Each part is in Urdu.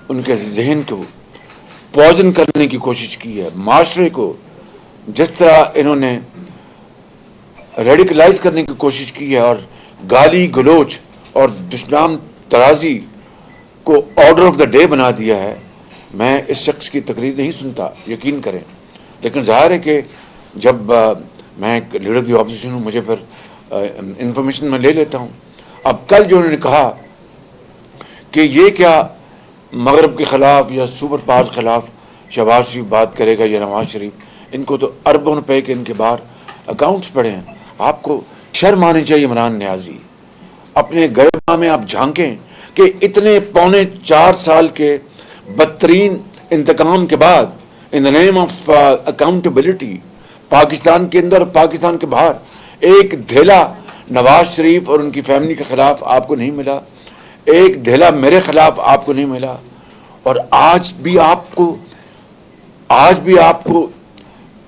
ان کے ذہن کو پوائزن کرنے کی کوشش کی ہے. معاشرے کو جس طرح انہوں نے ریڈیکلائز کرنے کی کوشش کی ہے اور گالی گلوچ اور دشنام ترازی کو آرڈر آف دا ڈے بنا دیا ہے. میں اس شخص کی تقریر نہیں سنتا، یقین کریں، لیکن ظاہر ہے کہ جب میں ایک لیڈر دی اپوزیشن ہوں، مجھے پھر انفارمیشن میں لے لیتا ہوں. اب کل جو انہوں نے کہا کہ یہ کیا مغرب کے خلاف یا سپر پاورز کے خلاف شہباز شریف بات کرے گا یا نواز شریف، ان کو تو اربوں روپے کے ان کے باہر اکاؤنٹس پڑے ہیں. آپ کو شرم آنی چاہیے عمران نیازی. اپنے گربا میں آپ جھانکیں کہ اتنے 4.25 سال کے بدترین انتقام کے بعد ان دا نیم آف اکاؤنٹیبلٹی پاکستان کے اندر اور پاکستان کے باہر ایک دھیلا نواز شریف اور ان کی فیملی کے خلاف آپ کو نہیں ملا، ایک دھیلا میرے خلاف آپ کو نہیں ملا. اور آج بھی آپ کو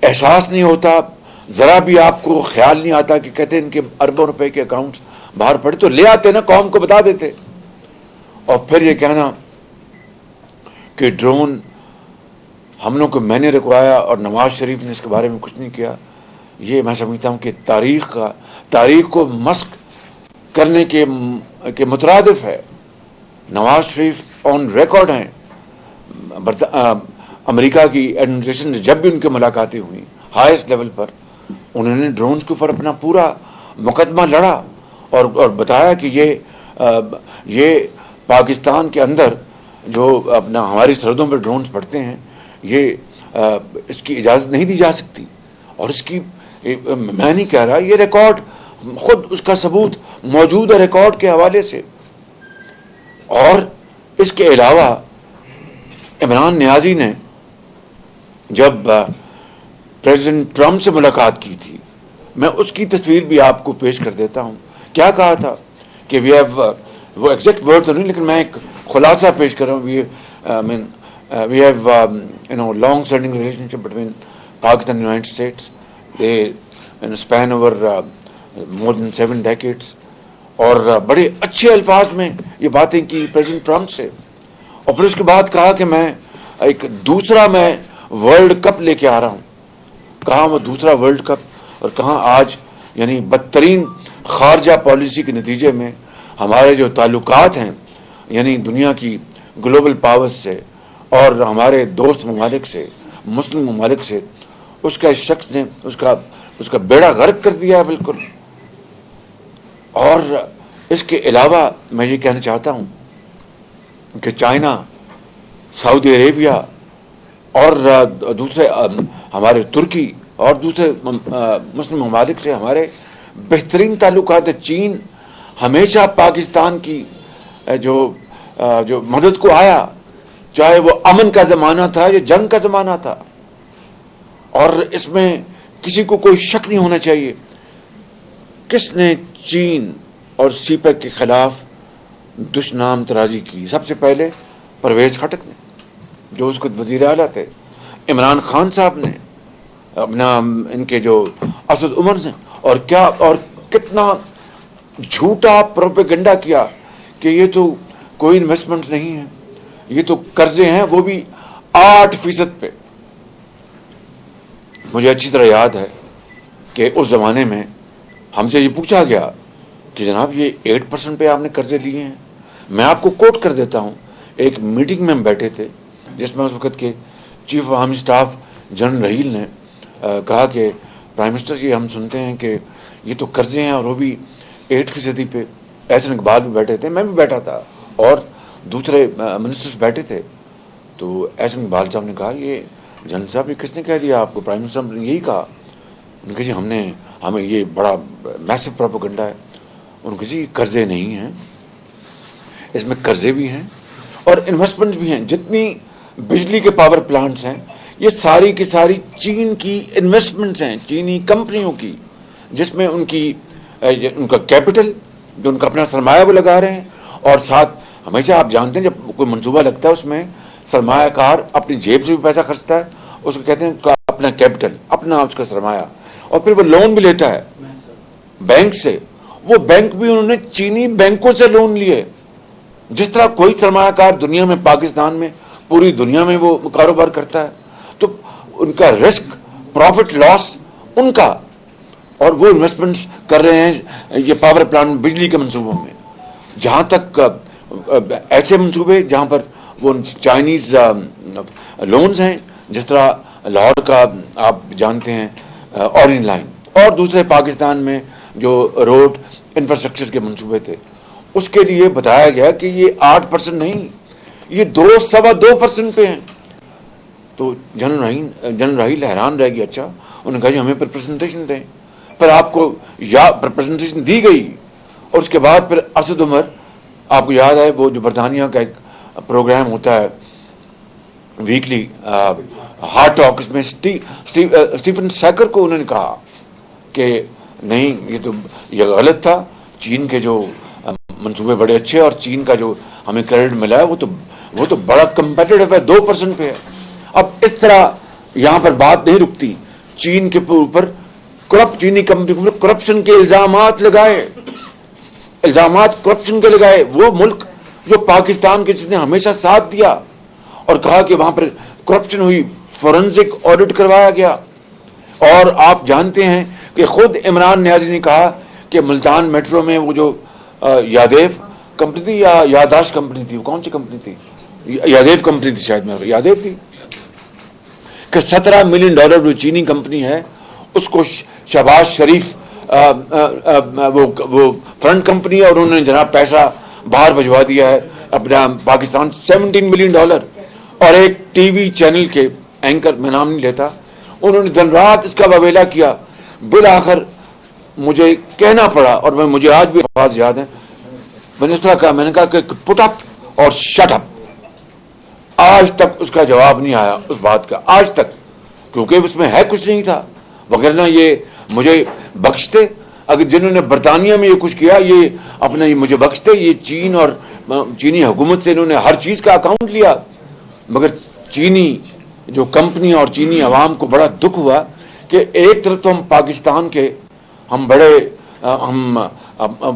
احساس نہیں ہوتا، ذرا بھی آپ کو خیال نہیں آتا کہ کہتے ہیں ان کے اربوں روپے کے اکاؤنٹس باہر پڑے تو لے آتے نا، قوم کو بتا دیتے. اور پھر یہ کہنا کہ ڈرون حملوں کو میں نے رکوایا اور نواز شریف نے اس کے بارے میں کچھ نہیں کیا، یہ میں سمجھتا ہوں کہ تاریخ کو مسخ کرنے کے مترادف ہے. نواز شریف آن ریکارڈ ہیں. امریکہ کی ایڈمنسٹریشن نے جب بھی ان کی ملاقاتیں ہوئیں ہائیسٹ لیول پر، انہوں نے ڈرونز کے اوپر اپنا پورا مقدمہ لڑا اور بتایا کہ یہ پاکستان کے اندر جو اپنا ہماری سرحدوں پر ڈرونز پڑتے ہیں، یہ اس کی اجازت نہیں دی جا سکتی. اور اس کی میں نہیں کہہ رہا، یہ ریکارڈ خود اس کا ثبوت موجود ہے ریکارڈ کے حوالے سے. اور اس کے علاوہ عمران نیازی نے جب پریزیڈنٹ ٹرمپ سے ملاقات کی تھی، میں اس کی تصویر بھی آپ کو پیش کر دیتا ہوں. کیا کہا تھا کہ وہ ایگزیکٹ ورڈ تو نہیں، لیکن میں ایک خلاصہ پیش کر رہا ہوں. we have long standing relationship between Pakistan and the United States. They span over more than 7 decades. اور بڑے اچھے الفاظ میں یہ باتیں کی پریزیڈنٹ ٹرمپ سے. اور پھر اس کے بعد کہا کہ میں ایک دوسرا ورلڈ کپ لے کے آ رہا ہوں. کہاں وہ دوسرا ورلڈ کپ، اور کہاں آج یعنی بدترین خارجہ پالیسی کے نتیجے میں ہمارے جو تعلقات ہیں یعنی دنیا کی گلوبل پاورز سے اور ہمارے دوست ممالک سے، مسلم ممالک سے، اس کا اس شخص نے اس کا بیڑا غرق کر دیا ہے بالکل. اور اس کے علاوہ میں یہ کہنا چاہتا ہوں کہ چائنا، سعودی عربیہ اور دوسرے ہمارے ترکی اور دوسرے مسلم ممالک سے ہمارے بہترین تعلقات. چین ہمیشہ پاکستان کی جو مدد کو آیا، چاہے وہ امن کا زمانہ تھا یا جنگ کا زمانہ تھا. اور اس میں کسی کو کوئی شک نہیں ہونا چاہیے. کس نے چین اور سی پیک کے خلاف دشنام ترازی کی؟ سب سے پہلے پرویز خٹک نے، جو اس کو وزیر اعلیٰ تھے. عمران خان صاحب نے، اپنا ان کے جو اسد عمر سے، اور کتنا جھوٹا پروپیگنڈا کیا کہ یہ تو کوئی انویسٹمنٹ نہیں ہے، یہ تو قرضے ہیں، وہ بھی 8% پہ. مجھے اچھی طرح یاد ہے کہ اس زمانے میں ہم سے یہ پوچھا گیا کہ جناب یہ 8% پہ آپ نے قرضے لیے ہیں. میں آپ کو کوٹ کر دیتا ہوں. ایک میٹنگ میں ہم بیٹھے تھے جس میں اس وقت کے chief of army staff general Raheel نے کہا کہ پرائم منسٹر یہ ہم سنتے ہیں کہ یہ تو قرضے ہیں اور وہ بھی 8% پہ. احسن اقبال بھی بیٹھے تھے، میں بھی بیٹھا تھا اور دوسرے منسٹرز بیٹھے تھے. تو احسن اقبال صاحب نے کہا یہ جنرل صاحب یہ کس نے کہہ دیا آپ کو؟ پرائم منسٹر نے یہی کہا. ان کے جی ہمیں یہ بڑا میسو پروپیگنڈا ہے. ان کے جی قرضے نہیں ہیں، اس میں قرضے بھی ہیں اور انویسٹمنٹ بھی ہیں. جتنی بجلی کے پاور پلانٹس ہیں یہ ساری کی ساری چین کی انویسٹمنٹس ہیں، چینی کمپنیوں کی، جس میں ان کا کیپٹل، جو ان کا اپنا سرمایہ وہ لگا رہے ہیں. اور ساتھ ہمیشہ آپ جانتے ہیں جب کوئی منصوبہ لگتا ہے اس میں سرمایہ کار اپنی جیب سے بھی پیسہ خرچتا ہے، اس کو کہتے ہیں اپنا کیپٹل، اپنا اس کا سرمایہ. اور پھر وہ لون بھی لیتا ہے بینک سے. وہ بینک بھی انہوں نے چینی بینکوں سے لون لیے. جس طرح کوئی سرمایہ کار دنیا میں پاکستان میں پوری دنیا میں وہ کاروبار کرتا ہے تو ان کا رسک پروفٹ لاس ان کا, اور وہ انویسٹمنٹس کر رہے ہیں یہ پاور پلانٹ بجلی کے منصوبوں میں. جہاں تک ایسے منصوبے جہاں پر وہ چائنیز لونز ہیں, جس طرح لاہور کا آپ جانتے ہیں اورینج لائن, اور دوسرے پاکستان میں جو روڈ انفراسٹرکچر کے منصوبے تھے, اس کے لیے بتایا گیا کہ یہ 8% نہیں, یہ 2.25% پہ ہیں. تو جنرل راحیل حیران رہ گیا. اچھا, انہوں نے کہا جی ہمیں پریزنٹیشن دیں. پھر آپ کو پریزنٹیشن دی گئی, اور اس کے بعد پھر اسد عمر, آپ کو یاد ہے وہ جو برطانیہ کا ایک پروگرام ہوتا ہے ویکلی ہارٹ ٹاک, اس میں اسٹیفن سیکر کو انہوں نے کہا کہ نہیں یہ غلط تھا, چین کے جو منصوبے بڑے اچھے, اور چین کا جو ہمیں کریڈٹ ملا ہے وہ تو بڑا کمپیٹیٹو ہے, 2% پہ ہے. اب اس طرح یہاں پر بات نہیں رکتی, چین کے اوپر چینی کمپنی کے اوپر کرپشن کے الزامات کرپشن کے لگائے. وہ ملک جو پاکستان کے جس نے ہمیشہ ساتھ دیا اور کہا کہ وہاں پر کرپشن ہوئی, فورنزک آڈٹ کروایا گیا. اور آپ جانتے ہیں کہ خود عمران نیازی نے کہا کہ ملتان میٹرو میں وہ جو یادیو کمپنی تھی یا یاداشت کمپنی تھی, وہ کون سی کمپنی تھی, یادیو کمپنی تھی شاید, میں یادیو تھی, کہ $17 ملین جو چینی کمپنی ہے اس کو شہباز شریف وہ فرنٹ کمپنی ہے, اور انہوں نے جناب پیسہ باہر بھجوا دیا ہے اپنا پاکستان, $17 ملین. اور ایک ٹی وی چینل کے اینکر, میں نام نہیں لیتا, انہوں نے دن رات اس کا واویلا کیا. بالآخر مجھے کہنا پڑا, اور مجھے آج بھی الفاظ یاد ہیں, میں نے اس طرح کہا, میں نے کہا کہ پٹ اپ اور شٹ اپ. آج تک اس کا جواب نہیں آیا اس بات کا, آج تک, کیونکہ اس میں ہے کچھ نہیں تھا. وغیرہ یہ مجھے بخشتے, اگر جنہوں نے برطانیہ میں یہ کچھ کیا یہ اپنا یہ مجھے بخشتے. یہ چین اور چینی حکومت سے انہوں نے ہر چیز کا اکاؤنٹ لیا, مگر چینی جو کمپنی اور چینی عوام کو بڑا دکھ ہوا کہ ایک طرف تو ہم پاکستان کے ہم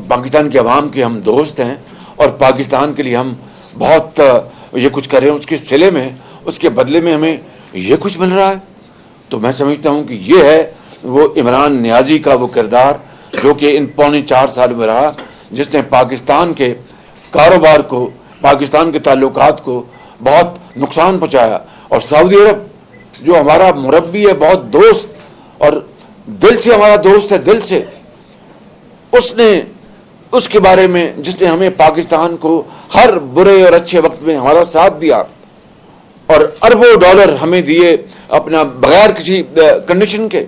پاکستان کے عوام کے ہم دوست ہیں, اور پاکستان کے لیے ہم بہت یہ کچھ کر رہے ہیں, اس کے صلے میں اس کے بدلے میں ہمیں یہ کچھ مل رہا ہے. تو میں سمجھتا ہوں کہ یہ ہے وہ عمران نیازی کا وہ کردار جو کہ ان 4.25 سال میں رہا, جس نے پاکستان کے کاروبار کو, پاکستان کے تعلقات کو بہت نقصان پہنچایا. اور سعودی عرب جو ہمارا مربی ہے, بہت دوست, اور دل سے ہمارا دوست ہے, دل سے, اس نے اس کے بارے میں جس نے ہمیں پاکستان کو ہر برے اور اچھے وقت میں ہمارا ساتھ دیا اور اربوں ڈالر ہمیں دیے اپنا بغیر کسی کنڈیشن کے,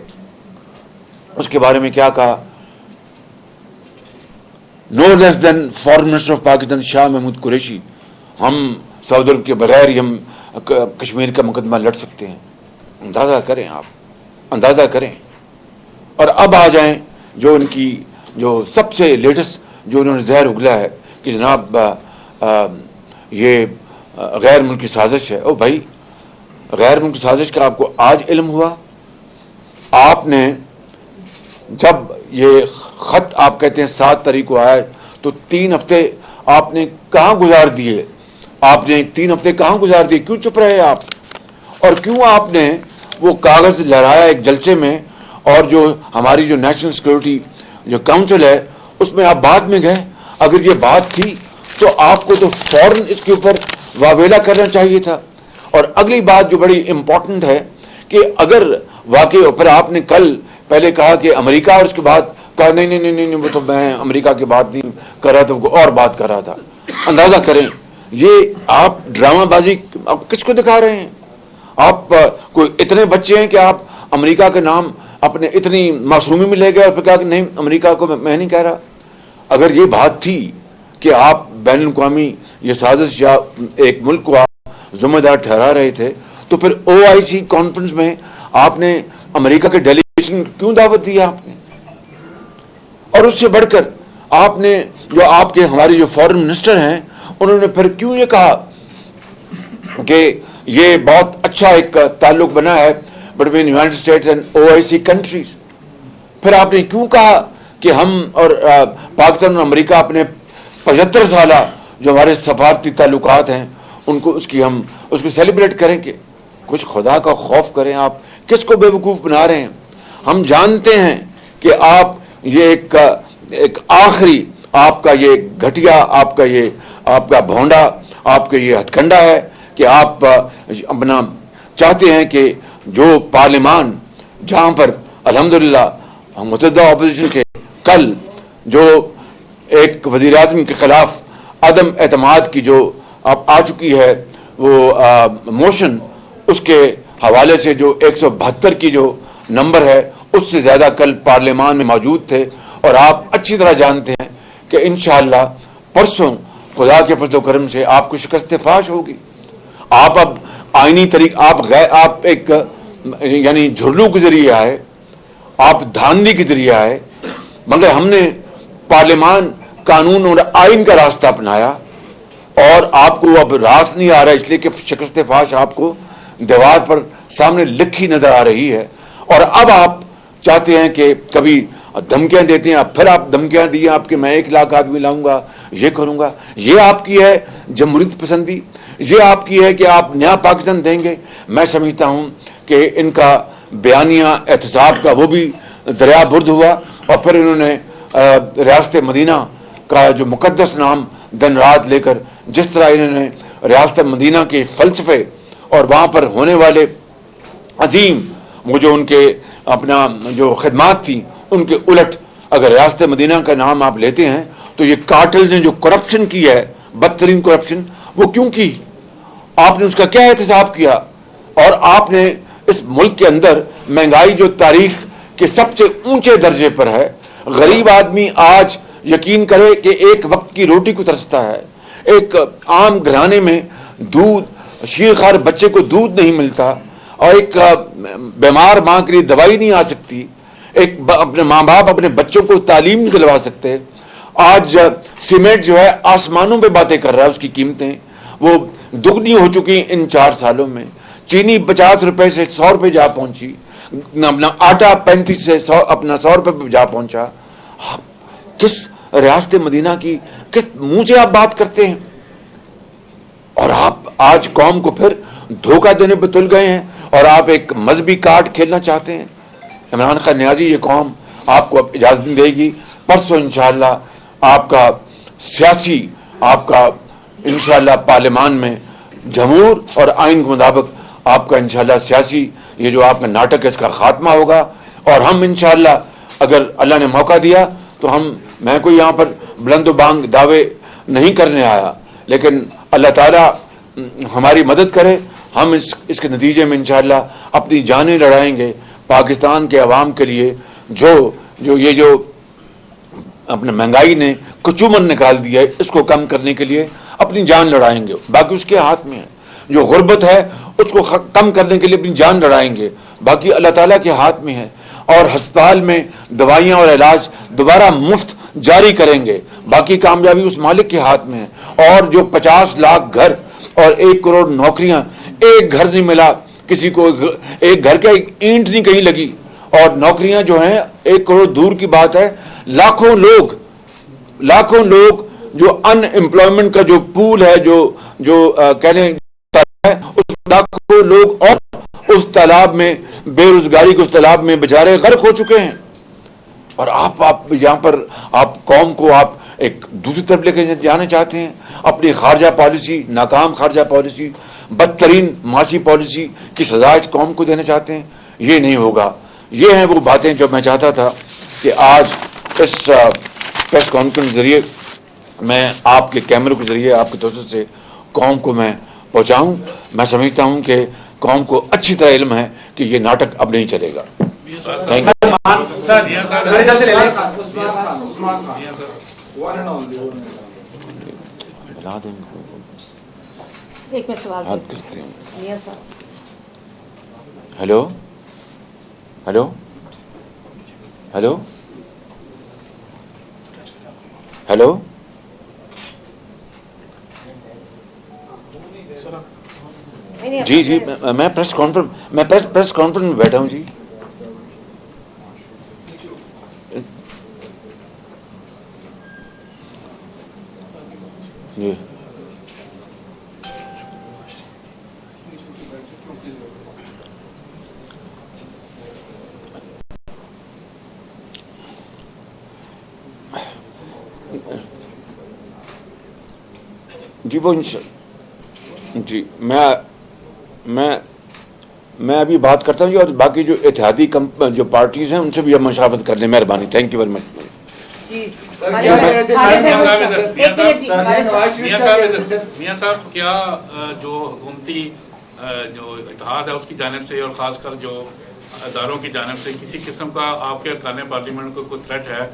اس کے بارے میں کیا کہا؟ نو لیس دین foreign minister of Pakistan Shah Mahmood Qureshi, ہم سعودی عرب کے بغیر ہی ہم کشمیر کا مقدمہ لڑ سکتے ہیں. اندازہ کریں, آپ اندازہ کریں. اور اب آ جائیں جو ان کی جو سب سے لیٹسٹ جو انہوں نے زہر اگلا ہے کہ جناب یہ غیر ملکی سازش ہے. او بھائی, غیر ملکی سازش کا آپ کو آج علم ہوا؟ آپ نے جب یہ خط آپ کہتے ہیں 7 تاریخ کو آیا تو 3 ہفتے آپ نے کہاں گزار دیے؟ آپ نے 3 ہفتے کہاں گزار دیے؟ کیوں چپ رہے آپ؟ اور کیوں آپ نے وہ کاغذ لہرایا ایک جلسے میں, اور جو ہماری جو نیشنل سیکورٹی جو کاؤنسل ہے اس میں آپ بعد میں گئے؟ اگر یہ بات تھی تو آپ کو تو فوراً اس کے اوپر واویلا کرنا چاہیے تھا. اور اگلی بات جو بڑی امپورٹنٹ ہے کہ اگر واقعی اوپر آپ نے کل پہلے کہا کہ امریکہ, اور اس کے بعد کہا نہیں وہ تو میں امریکہ کی بات نہیں کر رہا تھا, وہ اور بات کر رہا تھا. اندازہ کریں یہ آپ ڈرامہ بازی آپ کس کو دکھا رہے ہیں؟ آپ کوئی اتنے بچے ہیں کہ آپ امریکہ کے نام اپنے اتنی معصومی میں لے گئے اور پھر کہا کہ نہیں امریکہ کو میں نہیں کہہ رہا. اگر یہ بات تھی کہ آپ بین الاقوامی یہ سازش یا ایک ملک کو آپ ذمہ دار ٹھہرا رہے تھے تو پھر OIC کانفرنس میں آپ نے امریکہ کے ڈیلیگیشن کیوں دعوت دی آپ نے؟ اور اس سے بڑھ کر آپ نے جو آپ کے ہمارے جو فارن منسٹر ہیں انہوں نے پھر کیوں یہ کہا کہ یہ بہت اچھا ایک تعلق بنا ہے between United States and OIC countries. پھر آپ نے کیوں کہا کہ ہم اور پاکستان اور امریکہ اپنے 75 سالہ جو ہمارے سفارتی تعلقات ہیں ان کو اس کو سیلیبریٹ کریں کہ کچھ خدا کا خوف کریں. آپ کس کو بیوقوف بنا رہے ہیں؟ ہم جانتے ہیں کہ آپ یہ ایک آخری آپ کا یہ گھٹیا آپ کا بھونڈا آپ کا یہ ہتھ کنڈا ہے کہ آپ اپنا چاہتے ہیں کہ جو پارلیمان جہاں پر الحمدللہ متحدہ اپوزیشن کے کل جو ایک وزیر اعظم کے خلاف عدم اعتماد کی جو اب آ چکی ہے وہ موشن، اس کے حوالے سے جو 172 کی جو نمبر ہے اس سے زیادہ کل پارلیمان میں موجود تھے. اور آپ اچھی طرح جانتے ہیں کہ انشاءاللہ پرسوں خدا کے فضل و کرم سے آپ کو شکست فاش ہوگی. آپ اب آئینی آپ ایک یعنی جھرلو کے ذریعے آئے، آپ دھاندلی کے ذریعے آئے، مگر ہم نے پارلیمان، قانون اور آئین کا راستہ اپنایا اور آپ کو اب راس نہیں آ رہا اس لیے کہ شکست فاش آپ کو دیوار پر سامنے لکھی نظر آ رہی ہے. اور اب آپ چاہتے ہیں کہ کبھی دھمکیاں دیتے ہیں، پھر آپ دھمکیاں دی آپ کہ میں 1 لاکھ آدمی لاؤں گا، یہ کروں گا. یہ آپ کی ہے جمہوریت پسندی؟ یہ آپ کی ہے کہ آپ نیا پاکستان دیں گے؟ میں سمجھتا ہوں کہ ان کا بیانیہ احتساب کا وہ بھی دریا برد ہوا، اور پھر انہوں نے ریاست مدینہ کا جو مقدس نام دن رات لے کر جس طرح انہوں نے ریاست مدینہ کے فلسفے اور وہاں پر ہونے والے عظیم وہ جو ان کے اپنا جو خدمات تھیں ان کے الٹ اگر ریاست مدینہ کا نام آپ لیتے ہیں تو یہ کارٹلز نے جو کرپشن کی ہے، بدترین کرپشن، وہ کیوں کی؟ آپ نے اس کا کیا احتساب کیا؟ اور آپ نے اس ملک کے اندر مہنگائی جو تاریخ کے سب سے اونچے درجے پر ہے، غریب آدمی آج یقین کرے کہ ایک وقت کی روٹی کو ترستا ہے. ایک عام گھرانے میں دودھ، شیرخوار بچے کو دودھ نہیں ملتا، اور ایک بیمار ماں کے لیے دوائی نہیں آ سکتی، ایک اپنے ماں باپ اپنے بچوں کو تعلیم نہیں دلوا سکتے. آج سیمنٹ جو ہے آسمانوں پہ باتیں کر رہا ہے، اس کی قیمتیں وہ دگنی ہو چکی ہیں ان 4 سالوں میں. چینی 50 روپے سے 100 روپے جا پہنچی، اپنا آٹا 35 سے 100 روپے پہ جا پہنچا. کس ریاست مدینہ کی کس منہ سے آپ بات کرتے ہیں؟ اور آپ آج قوم کو پھر دھوکہ دینے پہ تل گئے ہیں اور آپ ایک مذہبی کارڈ کھیلنا چاہتے ہیں. عمران خان نیازی، یہ قوم آپ کو اب اجازت نہیں دے گی. پرسوں انشاءاللہ آپ کا سیاسی، آپ کا انشاءاللہ پارلیمان میں جمہور اور آئین کے مطابق آپ کا انشاءاللہ سیاسی یہ جو آپ کا ناٹک ہے اس کا خاتمہ ہوگا. اور ہم انشاءاللہ اگر اللہ نے موقع دیا تو میں کوئی یہاں پر بلند و بانگ دعوے نہیں کرنے آیا، لیکن اللہ تعالیٰ ہماری مدد کرے. ہم اس کے نتیجے میں انشاءاللہ اپنی جانیں لڑائیں گے پاکستان کے عوام کے لیے، جو اپنے مہنگائی نے کچومن نکال دیا ہے اس کو کم کرنے کے لیے اپنی جان لڑائیں گے. باقی اس کے ہاتھ میں ہے. جو غربت ہے اس کو کم کرنے کے لیے اپنی جان لڑائیں گے، باقی اللہ تعالیٰ کے ہاتھ میں ہے. اور ہسپتال میں دوائیاں اور علاج دوبارہ مفت جاری کریں گے، باقی کامیابی اس مالک کے ہاتھ میں ہے. اور جو 50 لاکھ گھر اور 1 کروڑ نوکریاں، ایک گھر نہیں ملا کسی کو، ایک گھر کا اینٹ نہیں کہیں لگی، اور نوکریاں جو ہیں 1 کروڑ دور کی بات ہے، لاکھوں لوگ جو ان امپلائمنٹ کا جو پول ہے جو کہنے ہے، اس لاکھوں لوگ اور اس تالاب میں بے روزگاری کے اس تالاب میں بیچارے غرق ہو چکے ہیں. اور آپ یہاں پر آپ قوم کو آپ ایک دوسری طرف لے کے جانا چاہتے ہیں. اپنی خارجہ پالیسی، ناکام خارجہ پالیسی، بدترین معاشی پالیسی کی سزا اس قوم کو دینا چاہتے ہیں. یہ نہیں ہوگا. یہ ہیں وہ باتیں جو میں چاہتا تھا کہ آج اس پریس کانفرنس کے ذریعے میں آپ کے کیمروں کے ذریعے آپ کے توسط سے قوم کو میں پہنچاؤں. میں سمجھتا ہوں کہ قوم کو اچھی طرح علم ہے کہ یہ ناٹک اب نہیں چلے گا. ایک میں سوال ہیلو ہیلو ہیلو ہیلو جی میں پریس کانفرنس میں بیٹھا ہوں. جی جی وہ جی میں ابھی بات کرتا ہوں جی، اور باقی جو اتحادی جو پارٹیز ہیں ان سے بھی ہم مشاورت کر لیں. مہربانی. Thank you very much. میاں صاحب کیا جو حکومتی جو اتحاد ہے اس کی جانب سے اور خاص کر جو اداروں کی جانب سے کسی قسم کا آپ کے ارکان پارلیمنٹ کو کوئی تھریٹ ہے؟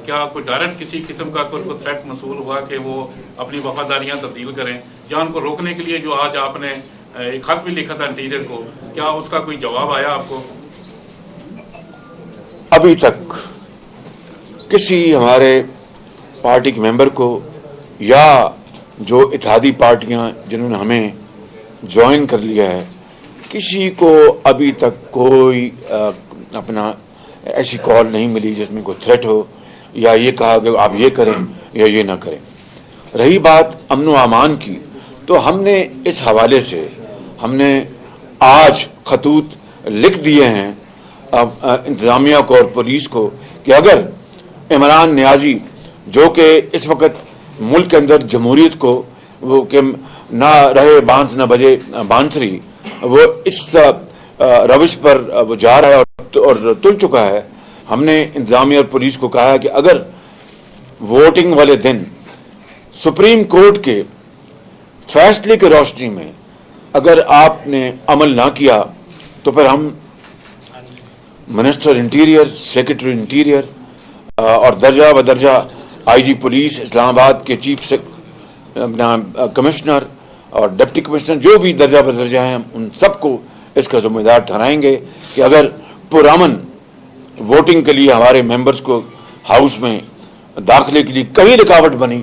کیا کوئی ڈائریکٹ کسی قسم کا کوئی تھریٹ موصول ہوا کہ وہ اپنی وفاداریاں تبدیل کریں یا ان کو روکنے کے لیے جو آج آپ نے ایک خط بھی لکھا تھا انٹیریئر کو، کیا اس کا کوئی جواب آیا آپ کو؟ ابھی تک کسی ہمارے پارٹی کے ممبر کو یا جو اتحادی پارٹیاں جنہوں نے ہمیں جوائن کر لیا ہے، کسی کو ابھی تک کوئی اپنا ایسی کال نہیں ملی جس میں کوئی تھریٹ ہو یا یہ کہا کہ آپ یہ کریں یا یہ نہ کریں. رہی بات امن و امان کی، تو ہم نے اس حوالے سے ہم نے آج خطوط لکھ دیے ہیں انتظامیہ کو اور پولیس کو کہ اگر عمران نیازی جو کہ اس وقت ملک کے اندر جمہوریت کو وہ کہ نہ رہے بانس نہ بجے بانسری، وہ اس روش پر وہ جا رہا ہے اور تل چکا ہے. ہم نے انتظامیہ اور پولیس کو کہا ہے کہ اگر ووٹنگ والے دن سپریم کورٹ کے فیصلے کی روشنی میں اگر آپ نے عمل نہ کیا تو پھر ہم منسٹر انٹیریئر، سیکرٹری انٹیریئر اور درجہ بدرجہ آئی جی پولیس اسلام آباد کے چیف کمشنر اور ڈپٹی کمشنر جو بھی درجہ بدرجہ ہیں، ان سب کو اس کا ذمہ دار ٹھہرائیں گے کہ اگر پرامن ووٹنگ کے لیے ہمارے ممبرز کو ہاؤس میں داخلے کے لیے کہیں رکاوٹ بنی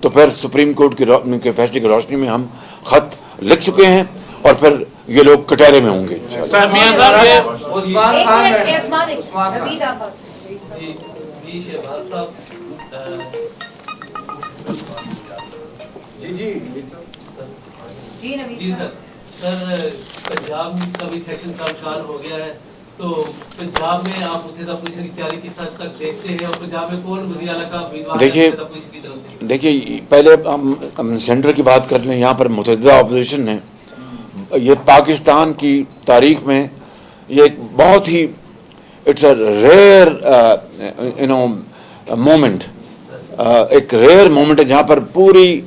تو پھر سپریم کورٹ کے فیصلے کی روشنی میں ہم خط لکھ چکے ہیں اور پھر یہ لوگ کٹہرے میں ہوں گے. سر پنجاب کا بھی سیشن کا اشار ہو گیا ہے، تو پنجاب میں آپ متحدہ اپوزیشن کی تیاری کس حد تک دیکھتے ہیں اور پنجاب میں کون وزیر اعلیٰ کا امیدوار ہے؟ دیکھیے پہلے ہم سینٹر کی بات کر لیں. یہاں پر متحدہ اپوزیشن نے یہ پاکستان کی تاریخ میں یہ ایک بہت ہی اٹس اے ریئر مومنٹ، ایک ریئر مومنٹ ہے جہاں پر پوری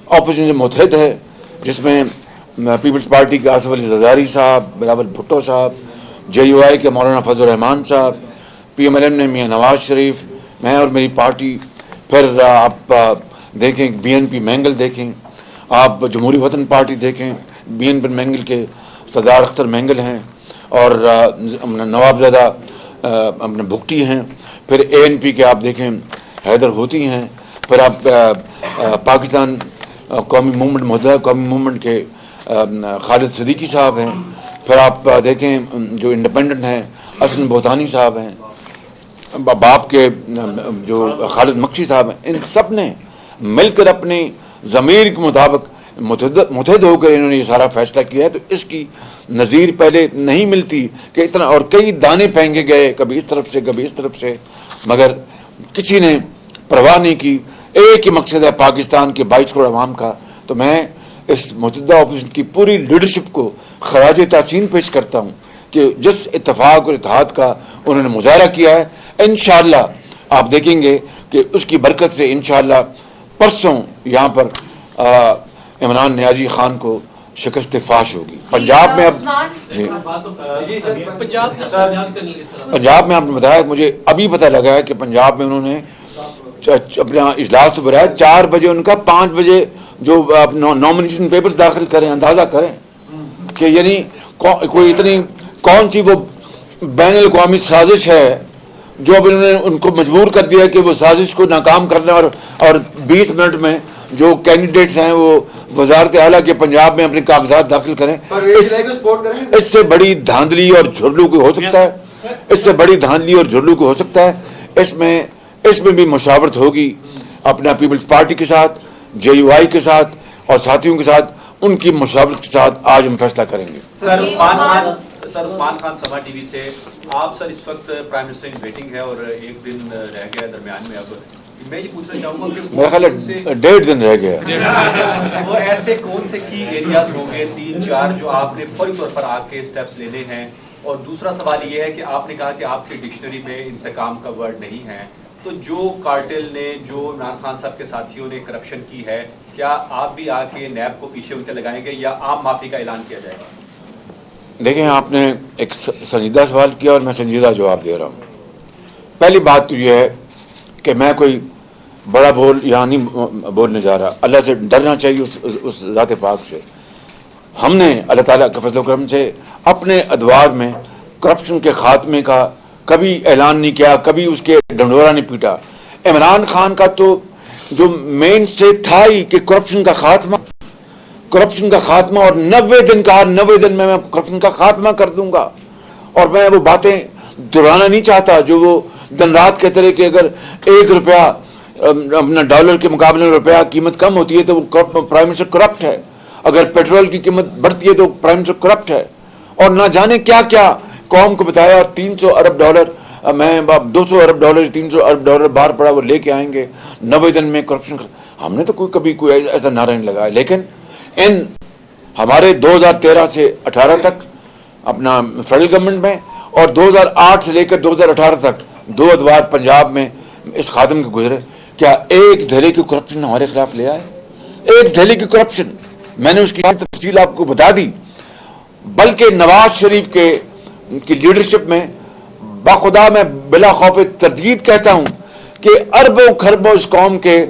اپوزیشن متحد ہے، جس میں پیپلز پارٹی کے آصف علی زرداری صاحب، بلاول بھٹو صاحب، جے یو آئی کے مولانا فضل الرحمان صاحب، پی ایم ایل این نے میاں نواز شریف، میں اور میری پارٹی، پھر آپ دیکھیں بی این پی مینگل دیکھیں، آپ جمہوری وطن پارٹی دیکھیں، بی این پی مینگل کے سردار اختر مینگل ہیں اور نواب زادہ اپنے بھگٹی ہیں، پھر اے این پی کے آپ دیکھیں حیدر ہوتی ہیں، پھر آپ پاکستان قومی موومنٹ متحدہ قومی موومنٹ کے خالد صدیقی صاحب ہیں، پھر آپ دیکھیں جو انڈیپینڈنٹ ہیں اسن بہتانی صاحب ہیں، باپ کے جو خالد مکشی صاحب ہیں. ان سب نے مل کر اپنی ضمیر کے مطابق متحد ہو کر انہوں نے یہ سارا فیصلہ کیا ہے. تو اس کی نظیر پہلے نہیں ملتی کہ اتنا، اور کئی دانے پھینکے گئے کبھی اس طرف سے کبھی اس طرف سے، مگر کسی نے پرواہ نہیں کی. ایک ہی مقصد ہے پاکستان کے 22 کروڑ عوام کا. تو میں اس متحدہ اپوزیشن کی پوری لیڈرشپ کو خراج تحسین پیش کرتا ہوں کہ جس اتفاق اور اتحاد کا انہوں نے مظاہرہ کیا ہے، انشاءاللہ آپ دیکھیں گے کہ اس کی برکت سے انشاءاللہ پرسوں یہاں پر عمران نیازی خان کو شکست فاش ہوگی. پنجاب میں اب پنجاب میں آپ نے بتایا، مجھے ابھی پتہ لگا ہے کہ پنجاب میں انہوں نے اپنا اجلاس تو بلایا 4 بجے ان کا، 5 بجے جو نامنیشن پیپرز داخل کریں. اندازہ کریں کہ یعنی کوئی اتنی کون سی وہ بین الاقوامی سازش ہے جو اب انہوں نے ان کو مجبور کر دیا کہ وہ سازش کو ناکام کرنا اور 20 منٹ میں جو کینڈیڈیٹس ہیں وہ وزارت اعلیٰ کے پنجاب میں اپنے کاغذات داخل کریں. اس سے بڑی دھاندلی اور جھرلو کو ہو سکتا ہے، اس سے بڑی دھاندلی اور جھرلو کو ہو سکتا ہے. اس میں بھی مشاورت ہوگی اپنا پیپلز پارٹی کے ساتھ، جے یو آئی کے ساتھ اور ساتھیوں کے ساتھ. ان کی مشاورت کے ساتھ آج ہم فیصلہ کریں گے. سر عثمان خان سبا ٹی وی سے آپ. سر اس وقت پرائم منسٹر ان ویٹنگ ہے اور ایک دن رہ گیا درمیان میں اب میں یہ پوچھنا چاہوں گا کہ میرا خیال ہے 1.5 دن رہ گیا. وہ ایسے کون سے کی ایریاز ہوں گے 3-4 جو آپ نے فوری طور پر آ کے سٹیپس لینے ہیں؟ اور دوسرا سوال یہ ہے کہ آپ نے کہا کہ آپ کی ڈکشنری میں انتقام کا ورڈ نہیں ہے, تو جو کارٹل نے, جو عمران خان صاحب کے ساتھیوں نے کرپشن کی ہے, کیا آپ بھی آ کے نیب کو پیچھے ان کے لگائیں گے یا عام معافی کا اعلان کیا جائے گا؟ دیکھیں, آپ نے ایک سنجیدہ سوال کیا اور میں سنجیدہ جواب دے رہا ہوں. پہلی بات تو یہ ہے کہ میں کوئی بڑا بول یہاں نہیں بولنے جا رہا. اللہ سے ڈرنا چاہیے, اس ذات پاک سے. ہم نے اللہ تعالیٰ کے فضل و کرم سے اپنے ادوار میں کرپشن کے خاتمے کا کبھی اعلان نہیں کیا, کبھی اس کے ڈنڈورا نہیں پیٹا. عمران خان کا تو جو مین اسٹیک تھا ہی کہ کرپشن کا خاتمہ اور 90 دن کہا, 90 دن میں کرپشن کا خاتمہ کر دوں گا. اور میں وہ باتیں دہرانا نہیں چاہتا جو وہ دن رات کہتے رہے کہ اگر 1 روپیہ اپنا ڈالر کے مقابلے میں روپیہ قیمت کم ہوتی ہے تو وہ پرائم منسٹر کرپٹ ہے, اگر پیٹرول کی قیمت بڑھتی ہے تو پرائم منسٹر کرپٹ ہے. اور نہ جانے کیا کیا قوم کو بتایا. 300 ارب ڈالر, میں 200 ارب ڈالر 300 ارب ڈالر باہر پڑا وہ لے کے آئیں گے 90 دن میں کرپشن. ہم نے تو کبھی کوئی ایسا نعرہ نہیں لگایا. لیکن ہمارے 2013 سے 18 تک اپنا فیڈرل گورنمنٹ میں اور 2008 سے لے کر 2018 تک 2 ادوار پنجاب میں اس خادم کے گزرے, کیا ایک دھڑے کی کرپشن ہمارے خلاف لے آئے؟ ایک دھڑے کی کرپشن میں نے اس کی تفصیل آپ کو بتا دی. بلکہ نواز شریف کی لیڈرشپ میں باخدا میں بلا خوف تردید کہتا ہوں کہ اربوں خربوں اس قوم کے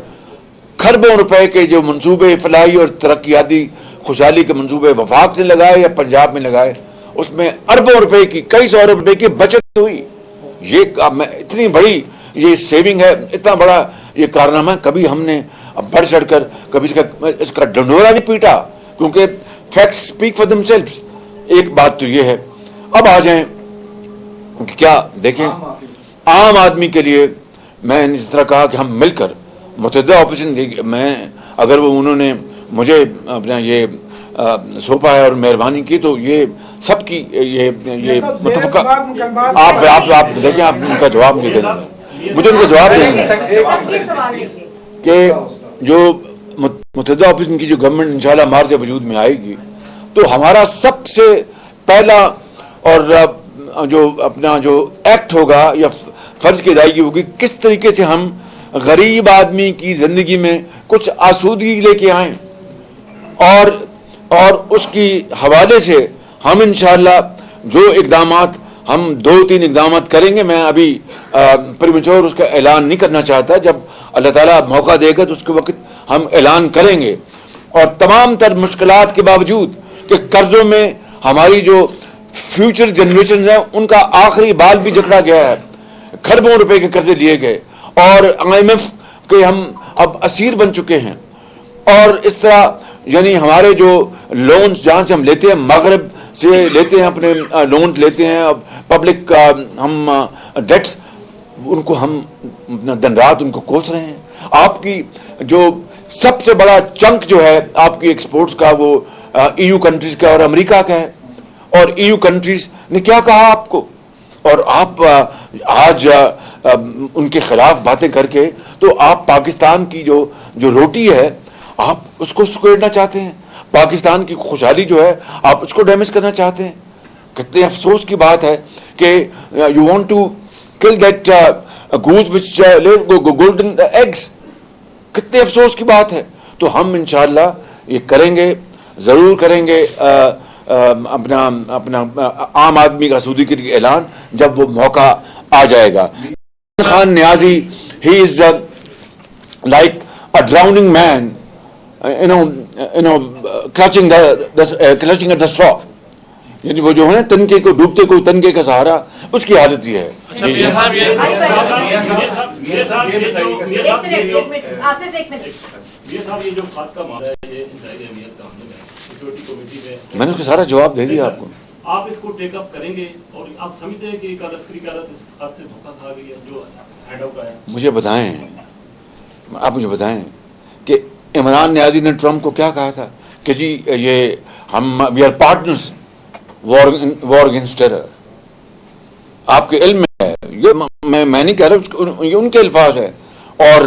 خربوں روپے کے جو منصوبے فلاحی اور ترقیاتی خوشحالی کے منصوبے وفاق نے لگائے یا پنجاب میں لگائے, اس میں اربوں روپے کی, کئی سو ارب روپے کی بچت ہوئی. یہ اتنی بڑی یہ سیونگ ہے, اتنا بڑا یہ کارنامہ, کبھی ہم نے بڑھ چڑھ کر کبھی اس کا ڈنڈورا نہیں پیٹا, کیونکہ فیکٹس اسپیک فار دیم سیلفز. ایک بات تو یہ ہے. اب آ جائیں کہ کیا دیکھیں عام آدمی کے لیے میں نے اس طرح کہا کہ ہم مل کر متحدہ اپوزیشن, میں اگر وہ انہوں نے مجھے اپنا یہ سونپا ہے اور مہربانی کی تو یہ سب کی یہ متفقہ. آپ دیکھیں, آپ ان کا جواب مجھے دے دیں, مجھے ان کا جواب دیں کہ جو متحدہ اپوزیشن کی جو گورنمنٹ انشاءاللہ مارچ وجود میں آئے گی تو ہمارا سب سے پہلا اور جو اپنا جو ایکٹ ہوگا یا فرض کی ادائیگی ہوگی, کس طریقے سے ہم غریب آدمی کی زندگی میں کچھ آسودگی لے کے آئیں, اور اس کی حوالے سے ہم انشاءاللہ جو اقدامات ہم 2-3 اقدامات کریں گے. میں ابھی پریمیچور اس کا اعلان نہیں کرنا چاہتا, جب اللہ تعالیٰ موقع دے گا تو اس کے وقت ہم اعلان کریں گے. اور تمام تر مشکلات کے باوجود کہ قرضوں میں ہماری جو فیوچر جنریشنز ہیں ان کا آخری بال بھی جکڑا گیا ہے, کھربوں روپے کے قرضے لیے گئے اور IMF کے ہم اب اسیر بن چکے ہیں. اور اس طرح یعنی ہمارے جو لونز جہاں سے ہم لیتے ہیں, مغرب سے لیتے ہیں, اپنے لونز لیتے ہیں پبلک ہم ڈیٹس, ان کو ہم دن رات ان کو کوس رہے ہیں. آپ کی جو سب سے بڑا چنک جو ہے آپ کی ایکسپورٹس کا وہ EU کنٹریز کا اور امریکہ کا ہے, اور EU کنٹریز نے کیا کہا آپ کو, اور آپ آج ان کے خلاف باتیں کر کے تو آپ پاکستان کی جو روٹی ہے آپ اس کو سکیڑنا چاہتے ہیں, پاکستان کی خوشحالی جو ہے آپ اس کو ڈیمیج کرنا چاہتے ہیں. کتنے افسوس کی بات ہے کہ you want to kill that goose which golden eggs. کتنے افسوس کی بات ہے. تو ہم انشاءاللہ یہ کریں گے, ضرور کریں گے اپنا عام آدمی کا سودی کے لیے اعلان جب وہ موقع آ جائے گا. خان نیازی, he is like a drowning man, clutching at the straw. یعنی وہ جو ہے نا تنکے کو ڈوبتے کو تنکے کا سہارا, اس کی حالت یہ ہے. میں نے اس کا سارا جواب دے دیا آپ کو. آپ اس کو ٹیک اپ کریں گے اور آپ سمجھتے ہیں کہ ایک عسکری قیادت اس خط سے دھوکہ کھا گئی ہے جو ہینڈ آؤٹ آیا؟ مجھے بتائیں, آپ مجھے بتائیں کہ عمران نیازی نے ٹرمپ کو کیا کہا تھا کہ جی یہ ہم we are partners war against terror. آپ کے علم میں ہے یہ, میں نہیں کہہ رہا, یہ ان کے الفاظ ہے. اور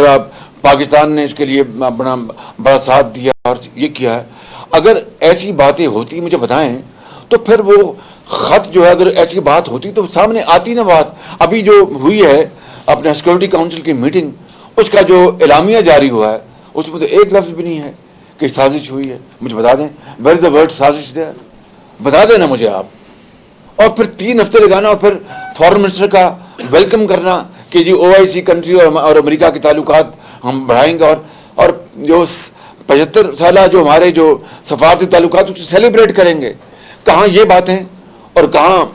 پاکستان نے اس کے لیے اپنا بڑا ساتھ دیا اور یہ کیا ہے. اگر ایسی باتیں ہوتی مجھے بتائیں تو پھر وہ خط جو ہے, اگر ایسی بات ہوتی تو سامنے آتی نا بات. ابھی جو ہوئی ہے اپنے سیکورٹی کاؤنسل کی میٹنگ, اس کا جو اعلامیہ جاری ہوا ہے اس میں تو ایک لفظ بھی نہیں ہے کہ سازش ہوئی ہے. مجھے بتا دیں ویئر از دا ورڈ سازش دیر, بتا دینا مجھے آپ. اور پھر 3 ہفتے لگانا اور پھر فارن منسٹر کا ویلکم کرنا کہ جی OIC کنٹری اور امریکہ کے تعلقات ہم بڑھائیں گے, اور جو 75 سالہ جو ہمارے جو سفارتی تعلقات اس کو سیلیبریٹ کریں گے. کہاں یہ باتیں اور کہاں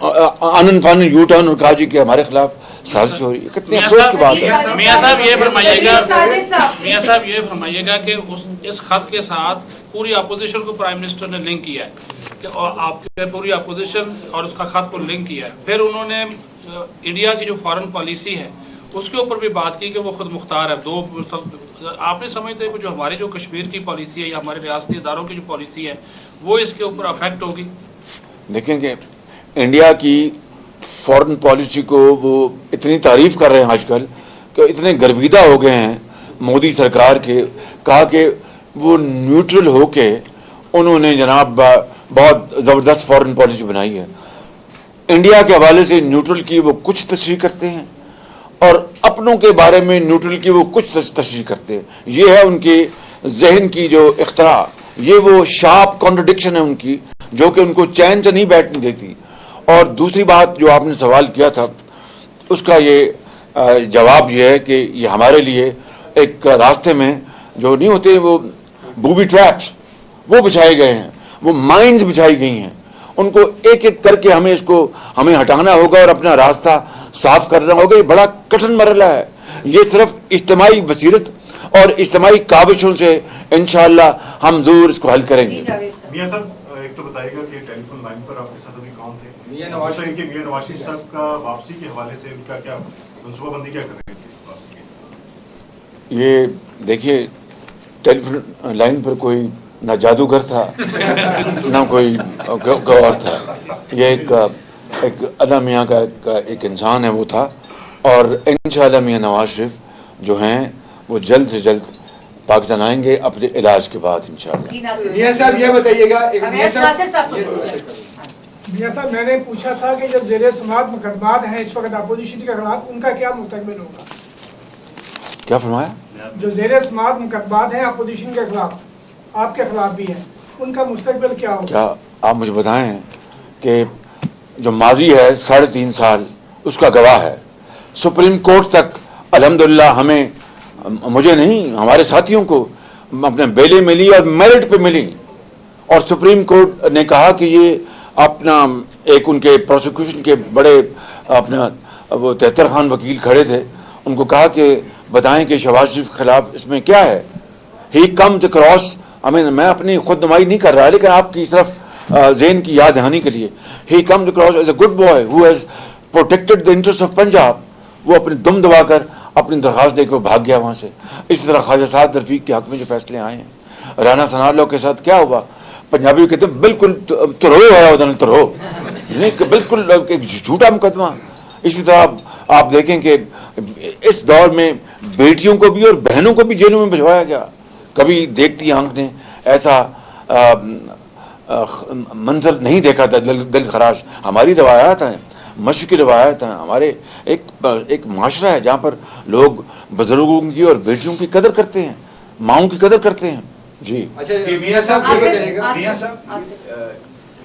آنن فانن یو ٹرن اور کہا جی کہ ہمارے خلاف سازش ہو رہی ہے. کتنی افسوس کی بات ہے. میاں صاحب یہ فرمائیے گا کہ اس خط کے ساتھ پوری اپوزیشن کو پرائم منسٹر نے لنک کیا ہے اور آپ کے پوری اپوزیشن اور اس کا خط کو لنک کیا ہے. پھر انہوں نے انڈیا کی جو فارن پالیسی ہے اس کے اوپر بھی بات کی کہ وہ خود مختار ہے. آپ نے سمجھتے ہیں کہ جو ہماری جو کشمیر کی پالیسی ہے یا ہمارے ریاستی اداروں کی جو پالیسی ہے وہ اس کے اوپر افیکٹ ہوگی؟ دیکھیں کہ انڈیا کی فارن پالیسی کو وہ اتنی تعریف کر رہے ہیں آج کل کہ اتنے گرویدہ ہو گئے ہیں مودی سرکار کے. کہا کہ وہ نیوٹرل ہو کے انہوں نے جناب بہت زبردست فارن پالیسی بنائی ہے. انڈیا کے حوالے سے نیوٹرل کی وہ کچھ تشریح کرتے ہیں اور اپنوں کے بارے میں نیوٹرل کی وہ کچھ تشریح کرتے ہیں. یہ ہے ان کے ذہن کی جو اختراع, یہ وہ شارپ کانٹرڈکشن ہے ان کی جو کہ ان کو چین سے نہیں بیٹھنے دیتی. اور دوسری بات جو آپ نے سوال کیا تھا اس کا یہ جواب یہ ہے کہ یہ ہمارے لیے ایک راستے میں جو نہیں ہوتے وہ بوبی ٹریپس وہ بچھائے گئے ہیں, وہ مائنز بچھائی گئی ہیں. ان کو ایک ایک کر کے ہمیں ہٹانا ہوگا اور اپنا راستہ صاف کرنا ہوگا. یہ بڑا کٹھن مرحلہ ہے. یہ صرف اجتماعی بصیرت اور اجتماعی کاوشوں سے انشاءاللہ ہم ضرور اس کو حل کریں گے. میاں صاحب ایک تو بتائیے گا کہ ٹیلی فون لائن پر آپ کے ساتھ ابھی کون تھے؟ میاں نواز شریف صاحب کا واپسی کے حوالے سے ان کا کیا منصوبہ بندی کیا کر رہے تھے؟ یہ دیکھیے ٹیلی فون لائن پر کوئی نہ جادوگر تھا نہ کوئی گوار تھا. یہ ایک ادا میاں کا ایک انسان ہے وہ تھا. اور انشاءاللہ میاں نواز شریف جو ہیں وہ جلد سے جلد پاکستان آئیں گے اپنے علاج کے بعد انشاءاللہ. میاں صاحب یہ بتائیے گا, میاں صاحب میں نے پوچھا تھا کہ جب زیر سماعت مقدمات ہیں اس وقت اپوزیشن کے خلاف ان کا کیا مستقبل ہوگا؟ کیا فرمایا؟ جو زیر سماعت مقدمات ہیں اپوزیشن کے خلاف, آپ کے خلاف بھی ہیں, ان کا مستقبل کیا ہوگا؟ کیا آپ مجھے بتائیں کہ جو ماضی ہے 3.5 سال اس کا گواہ ہے. سپریم کورٹ تک الحمدللہ ہمیں, مجھے نہیں ہمارے ساتھیوں کو اپنے بیلے ملی اور میرٹ پہ ملی. اور سپریم کورٹ نے کہا کہ یہ اپنا ایک ان کے پروسیکیوشن کے بڑے اپنا وہ 73 خان وکیل کھڑے تھے, ان کو کہا کہ بتائیں کہ شہباز شریف کے خلاف اس میں کیا ہے. ہی کمز اکراس, میں اپنی خود نمائی نہیں کر رہا لیکن آپ کی طرف ذہن کی یاد دہانی کے لیے, he comes across as a good boy who has protected the interest of Punjab. وہ اپنی دم دبا کر اپنی درخواست دے کے بھاگ گیا وہاں سے. اسی طرح خواجہ سعد رفیق کے حق میں جو فیصلے آئے ہیں, رانا ثناء اللہ کے ساتھ کیا ہوا, پنجابی کہتے ہیں بالکل ترو ہے ادھر ترو, بالکل ایک جھوٹا مقدمہ. اسی طرح آپ دیکھیں کہ اس دور میں بیٹیوں کو بھی اور بہنوں کو بھی جیلوں میں بھجوایا گیا. کبھی دیکھتی آنکھ نے ایسا منظر نہیں دیکھا تھا دل خراش. ہماری روایات ہیں, مشرقی روایات ہیں, ہمارے ایک معاشرہ ہے جہاں پر لوگ بزرگوں کی اور بیٹیوں کی قدر کرتے ہیں, ماؤں کی قدر کرتے ہیں. جی میاں صاحب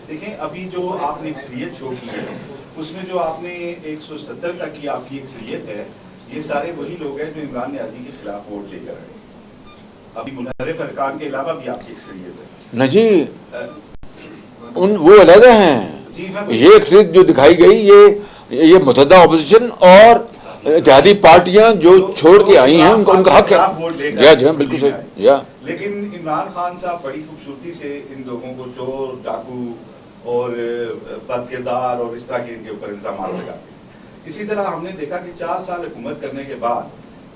دیکھیں ابھی جو آپ نے اکثریت شو کی ہے اس میں جو آپ نے 170 تک کی آپ کی اکثریت ہے, یہ سارے وہی لوگ ہیں جو عمران نیازی کے خلاف ووٹ لے کر آئے. ابھی منحرف ارکان کے علاوہ بھی آپ کی اکثریت ہے. نہ جی وہ علیحدہ ہیں. یہ اکثریت جو دکھائی گئی یہ متحدہ اپوزیشن اور اتحادی پارٹیاں جو چھوڑ کے آئی ہیں ان کا حق ہے. جی بالکل صحیح. لیکن عمران خان صاحب بڑی خوبصورتی سے ان لوگوں کو چور ڈاکو اور بد کردار اور اس طرح کے ان کے اوپر الزامات لگاتے ہیں. اسی طرح ہم نے دیکھا کہ 4 سال حکومت کرنے کے بعد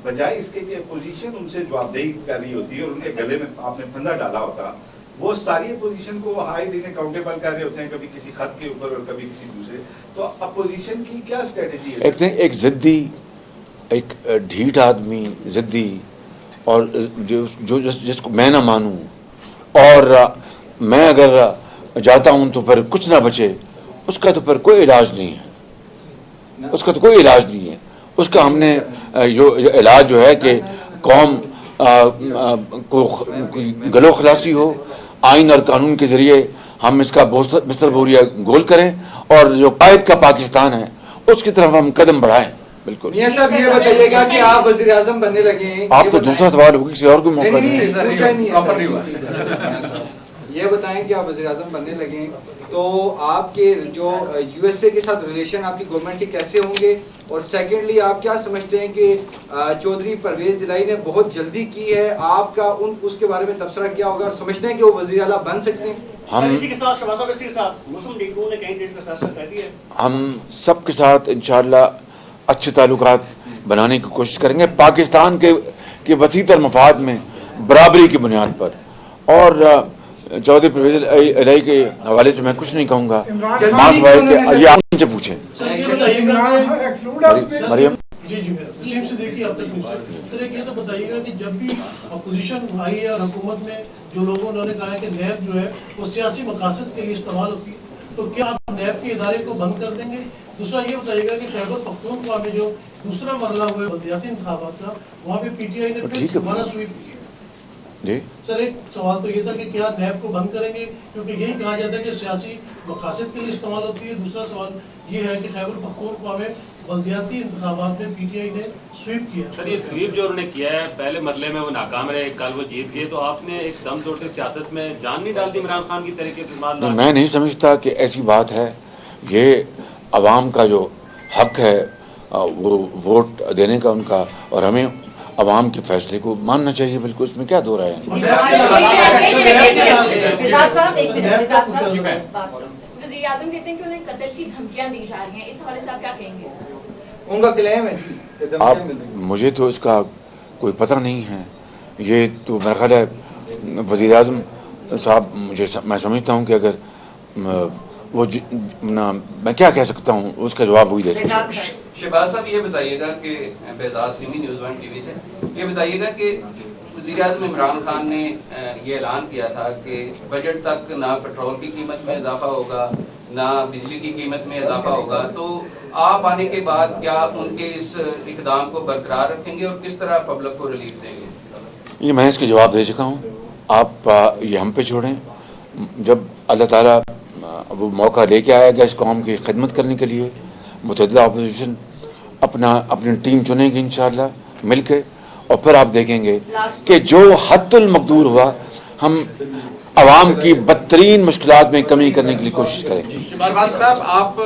بجائے اس کے کہ اپوزیشن ان سے جوابدہی کر رہی ہوتی ہے اور ان کے گلے میں آپ نے پھندا ڈالا ہوتا, وہ ساری اپوزیشن کو ہائی دن اکاؤنٹیبل کر رہے ہوتے ہیں, کبھی کسی خط کے اوپر اور کبھی کسی دوسرے. تو اپوزیشن کی کیا اسٹریٹجی ہے؟ ایک ضدی ایک ڈھیٹ آدمی ضدی اور جس کو میں نہ مانوں اور میں اگر جاتا ہوں تو پھر کچھ نہ بچے، اس کا تو پھر کوئی علاج نہیں ہے، اس کا تو کوئی علاج نہیں ہے۔ اس کا ہم نے علاج جو ہے کہ قوم کو گلو خلاصی ہو، آئین اور قانون کے ذریعے ہم اس کا بستر بوریا گول کریں اور جو قائد کا پاکستان ہے اس کی طرف ہم قدم بڑھائیں۔ بالکل میاں صاحب یہ بتائیے گا کہ آپ وزیر اعظم بننے لگے ہیں، آپ تو دوسرا سوال ہوگی، کسی اور کو موقع دیں۔ یہ بتائیں کہ آپ وزیر اعظم بننے لگے ہیں تو آپ کے جو یو ایس اے کے ساتھ ریلیشن آپ کی گورنمنٹ کے کیسے ہوں گے، اور سیکنڈلی آپ کیا سمجھتے ہیں کہ چودھری پرویز الہی نے بہت جلدی کی ہے، آپ کا اس کے بارے میں تبصرہ کیا ہوگا، اور سمجھتے ہیں کہ وہ وزیر اعلیٰ بن سکتے ہیں؟ ہم سب کے ساتھ انشاءاللہ اچھے تعلقات بنانے کی کوشش کریں گے، پاکستان کے وسیع تر مفاد میں برابری کی بنیاد پر۔ اور چودھری پرویز الہی کے حوالے سے میں کچھ نہیں کہوں گا، ماں سوائے کہ یہ آپ سے پوچھیں۔ مریم جی وسیم صدیقی اب تک سر ایک یہ تو بتائیے گا کہ جب بھی اپوزیشن آئی ہے اور حکومت میں جو لوگوں نے کہا ہے کہ نیب جو ہے وہ سیاسی مقاصد کے لیے استعمال ہوتی ہے، تو کیا آپ نیب کے ادارے کو بند کر دیں گے؟ دوسرا یہ بتائیے گا کہ خیبر پختونخوا میں جو دوسرا مرحلہ ہوا ہے بلدیاتی انتخابات کا، وہاں پہ پی ٹی آئی نے پھر دوبارہ سویپ کی ہے۔ سر ایک سوال تو یہ تھا کہ کیا نیب کو بند کریں گے، کیونکہ یہی کہا جاتا ہے کہ سیاسی مقاصد کے لیے استعمال ہوتی ہے۔ دوسرا سوال یہ ہے کہ خیبر پختونخوا میں بلدیاتی انتخابات میں پی ٹی آئی نے سویپ کیا۔ سر یہ سویپ جو انہوں نے کیا ہے پہلے مرحلے میں وہ ناکام رہے، کل وہ جیت گئے، تو آپ نے ایک دم توڑ کے سیاست میں جان نہیں ڈال دی عمران خان کی طریقے سے؟ میں نہیں سمجھتا کہ ایسی بات ہے، یہ عوام کا جو حق ہے وہ ووٹ دینے کا ان کا، اور ہمیں عوام کے فیصلے کو ماننا چاہیے، بالکل اس میں کیا دو رائے ہیں۔ وزیر اعظم کہتے ہیں کہ انہیں قتل کی دھمکیاں دی جا رہی ہیں، اس حوالے سے آپ کیا کہیں گے؟ ان کا کلیم ہے آپ مجھے تو اس کا کوئی پتہ نہیں ہے، یہ تو میرا خیال ہے وزیر اعظم صاحب، میں سمجھتا ہوں کہ اگر وہ میں کیا کہہ سکتا ہوں، اس کا جواب وہی دے سکتا ہوں۔ شہباز صاحب یہ بتائیے گا کہ بیزاز نیوز 1 ٹی وی سے یہ بتائیے گا کہ وزیر اعظم عمران خان نے یہ اعلان کیا تھا کہ بجٹ تک نہ پیٹرول کی قیمت میں اضافہ ہوگا نہ بجلی کی قیمت میں اضافہ ہوگا، تو آپ آنے کے بعد کیا ان کے اس اقدام کو برقرار رکھیں گے اور کس طرح پبلک کو ریلیف دیں گے؟ یہ میں اس کے جواب دے چکا ہوں، آپ یہ ہم پہ چھوڑیں۔ جب اللہ تعالیٰ وہ موقع لے کے آئے گا اس قوم کی خدمت کرنے کے لیے، متعدد اپوزیشن اپنی ٹیم چنیں گی انشاءاللہ مل کے، اور پھر آپ دیکھیں گے کہ جو حد المقدور ہوا ہم عوام کی بدترین مشکلات میں کمی کرنے کے لیے کوشش کریں گے۔ صاحب آپ